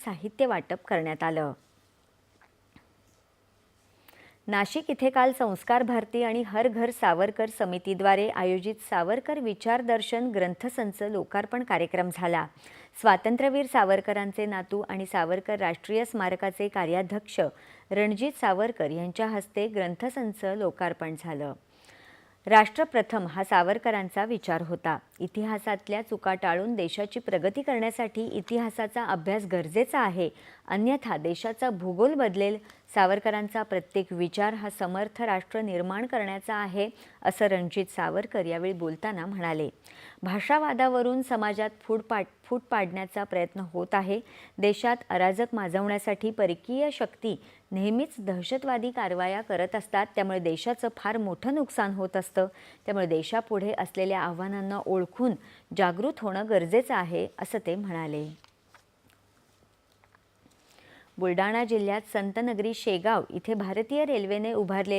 साहित्य वाटप करण्यात आलं। नाशिक इथे काल संस्कार भारती आणि हर घर सावरकर समितीद्वारे आयोजित सावरकर विचारदर्शन ग्रंथसंच लोकार्पण कार्यक्रम झाला। स्वातंत्र्यवीर सावरकरांचे नातू आणि सावरकर राष्ट्रीय स्मारकाचे कार्याध्यक्ष रणजित सावरकर यांच्या हस्ते ग्रंथसंच लोकार्पण झालं। राष्ट्रप्रथम हा सावरकरांचा विचार होता। इतिहासातल्या चुका टाळून देशाची प्रगती करण्यासाठी इतिहासाचा अभ्यास गरजेचा आहे, अन्यथा देशाचा भूगोल बदलेल। सावरकरांचा प्रत्येक विचार हा समर्थ राष्ट्र निर्माण करण्याचा आहे, असं रणजित सावरकर यावेळी बोलताना म्हणाले। भाषावादावरून समाजात फूट पाडण्याचा प्रयत्न होत आहे। देशात अराजक माजवण्यासाठी परकीय शक्ती नेहमीच दहशतवादी कारवाया करत असतात, त्यामुळे देशाचं फार मोठं नुकसान होत असतं। त्यामुळे देशापुढे असलेल्या आव्हानांना ओळखून जागृत होणं गरजेचं आहे, असं ते म्हणाले। बुलडाणा जिल्ह्यात संतनगरी शेगाव इथे भारतीय रेल्वेने उभारलेले